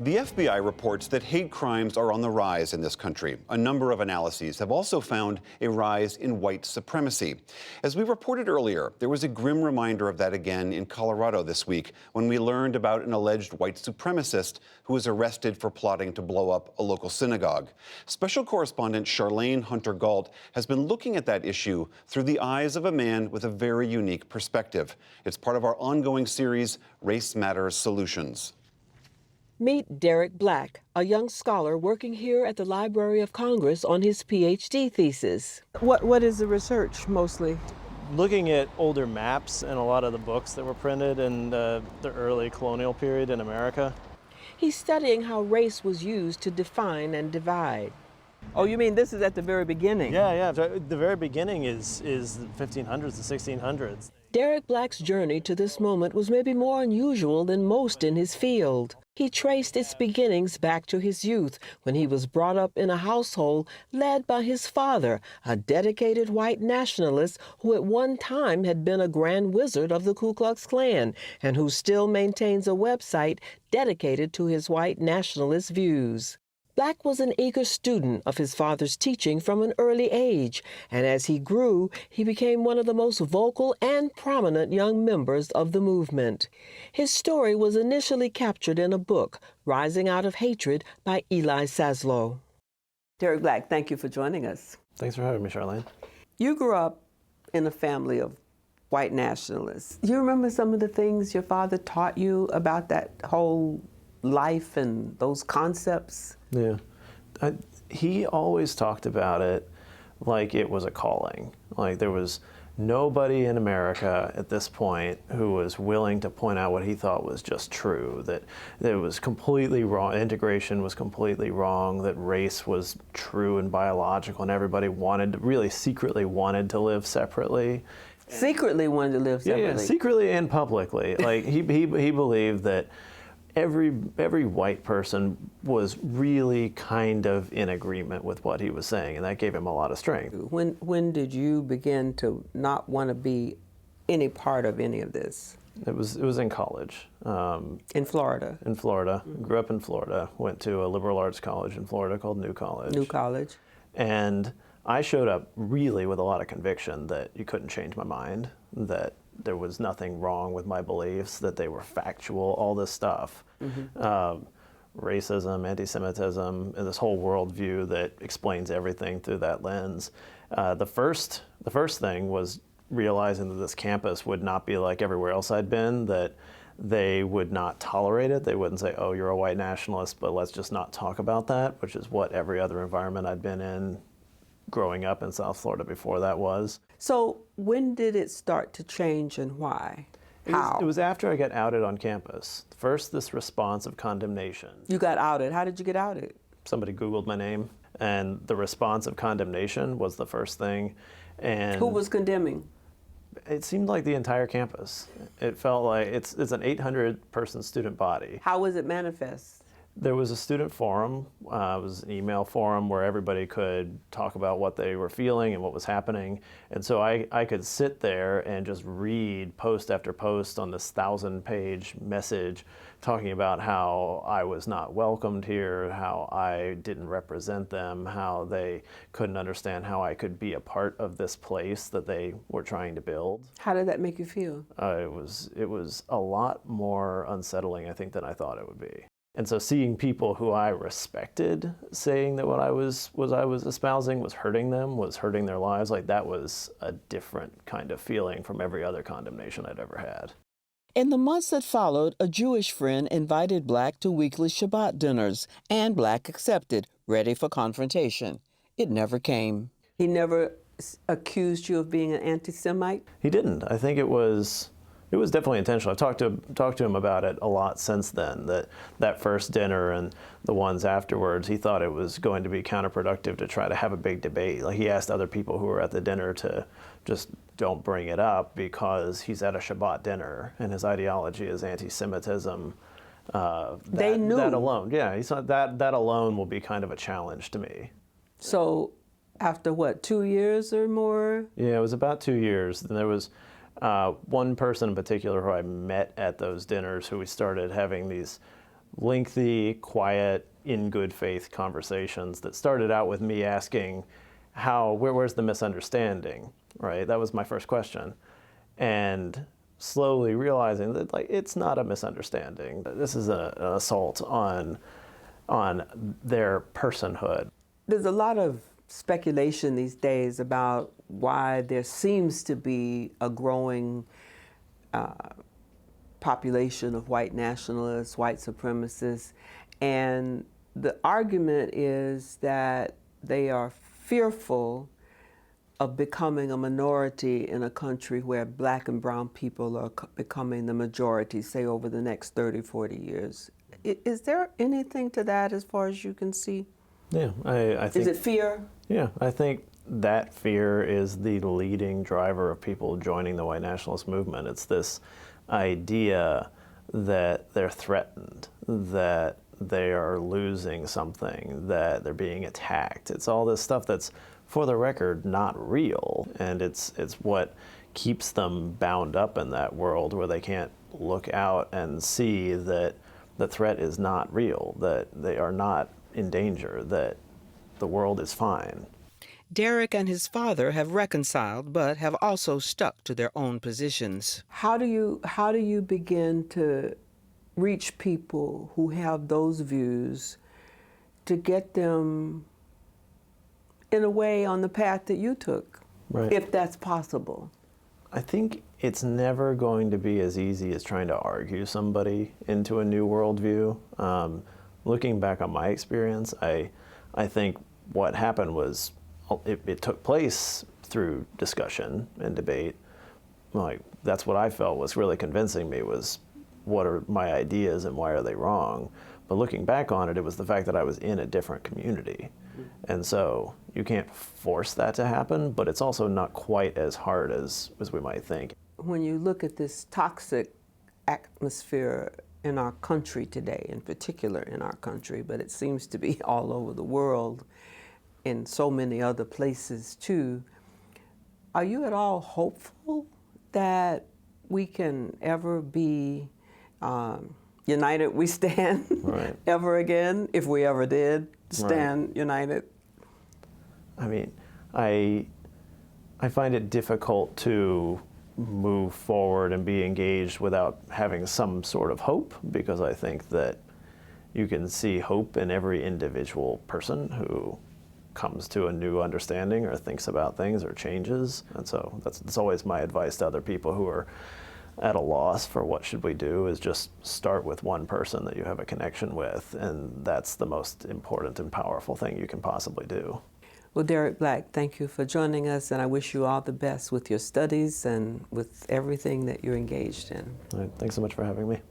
The FBI reports that hate crimes are on the rise in this country. A number of analyses have also found a rise in white supremacy. As we reported earlier, there was a grim reminder of that again in Colorado this week when we learned about an alleged white supremacist who was arrested for plotting to blow up a local synagogue. Special correspondent Charlene Hunter-Gault has been looking at that issue through the eyes of a man with a very unique perspective. It's part of our ongoing series, Race Matters Solutions. Meet Derek Black, a young scholar working here at the Library of Congress on his PhD thesis. What is the research mostly? Looking at older maps and a lot of the books that were printed in the early colonial period in America. He's studying how race was used to define and divide. Oh, you mean this is at the very beginning? Yeah. The very beginning is the 1500s, the 1600s. Derek Black's journey to this moment was maybe more unusual than most in his field. He traced its beginnings back to his youth when he was brought up in a household led by his father, a dedicated white nationalist who at one time had been a grand wizard of the Ku Klux Klan and who still maintains a website dedicated to his white nationalist views. Black was an eager student of his father's teaching from an early age, and as he grew, he became one of the most vocal and prominent young members of the movement. His story was initially captured in a book, Rising Out of Hatred by Eli Saslow. Derek Black, thank you for joining us. Thanks for having me, Charlene. You grew up in a family of white nationalists. Do you remember some of the things your father taught you about that whole life and those concepts? Yeah. He always talked about it like it was a calling. Like there was nobody in America at this point who was willing to point out what he thought was just true, that it was completely wrong, integration was completely wrong, that race was true and biological, and everybody really secretly wanted to live separately. Secretly wanted to live separately? Yeah, secretly and publicly. Like he believed that every white person was really kind of in agreement with what he was saying, and that gave him a lot of strength. When did you begin to not want to be any part of any of this? It was in college. In Florida? In Florida. Grew up in Florida. Went to a liberal arts college in Florida called New College. New College. And I showed up really with a lot of conviction that you couldn't change my mind, that there was nothing wrong with my beliefs, that they were factual, all this stuff. Racism, anti-Semitism, and this whole worldview that explains everything through that lens. The first thing was realizing that this campus would not be like everywhere else I'd been, that they would not tolerate it. They wouldn't say, oh, you're a white nationalist, but let's just not talk about that, which is what every other environment I'd been in growing up in South Florida before that was. So when did it start to change and why? How? It was after I got outed on campus. First, this response of condemnation. You got outed. How did you get outed? Somebody Googled my name, and the response of condemnation was the first thing. And who was condemning? It seemed like the entire campus. It felt like it's an 800-person student body. How was it manifest? There was a student forum. It was an email forum where everybody could talk about what they were feeling and what was happening. And so I could sit there and just read post after post on this 1,000-page message talking about how I was not welcomed here, how I didn't represent them, how they couldn't understand how I could be a part of this place that they were trying to build. How did that make you feel? It was a lot more unsettling, I think, than I thought it would be. And so seeing people who I respected saying that what I was espousing was hurting them, was hurting their lives, like that was a different kind of feeling from every other condemnation I'd ever had. In the months that followed, a Jewish friend invited Black to weekly Shabbat dinners, and Black accepted, ready for confrontation. It never came. He never accused you of being an anti-Semite? He didn't. I think it was definitely intentional. I've talked to him about it a lot since then, that first dinner and the ones afterwards. He thought it was going to be counterproductive to try to have a big debate. Like he asked other people who were at the dinner to just don't bring it up because he's at a Shabbat dinner and his ideology is anti-Semitism. They knew. That alone, yeah, he thought that alone will be kind of a challenge to me. So after what, 2 years or more? Yeah, it was about 2 years. Then there was one person in particular who I met at those dinners who we started having these lengthy, quiet, in good faith conversations that started out with me asking, where's the misunderstanding, right? That was my first question. And slowly realizing that it's not a misunderstanding. This is an assault on their personhood. There's a lot of speculation these days about why there seems to be a growing population of white nationalists, white supremacists, and the argument is that they are fearful of becoming a minority in a country where black and brown people are becoming the majority, say over the next 30, 40 years. Is there anything to that as far as you can see? Yeah, I think. Is it fear? Yeah, I think that fear is the leading driver of people joining the white nationalist movement. It's this idea that they're threatened, that they are losing something, that they're being attacked. It's all this stuff that's, for the record, not real. And it's what keeps them bound up in that world where they can't look out and see that the threat is not real, that they are not in danger, that the world is fine. Derek and his father have reconciled, but have also stuck to their own positions. How do you begin to reach people who have those views to get them in a way on the path that you took, Right. if that's possible? I think it's never going to be as easy as trying to argue somebody into a new worldview. Looking back on my experience, I think what happened was it took place through discussion and debate. Like, that's what I felt was really convincing me, was what are my ideas and why are they wrong? But looking back on it, it was the fact that I was in a different community. And so you can't force that to happen, but it's also not quite as hard as we might think. When you look at this toxic atmosphere in our country today, in particular in our country, but it seems to be all over the world, in so many other places too, are you at all hopeful that we can ever be united we stand Right. ever again, if we ever did stand united? I mean, I find it difficult to move forward and be engaged without having some sort of hope, because I think that you can see hope in every individual person who comes to a new understanding or thinks about things or changes. And so that's always my advice to other people who are at a loss for what should we do, is just start with one person that you have a connection with, and that's the most important and powerful thing you can possibly do. Well, Derek Black, thank you for joining us, and I wish you all the best with your studies and with everything that you're engaged in. All right, thanks so much for having me.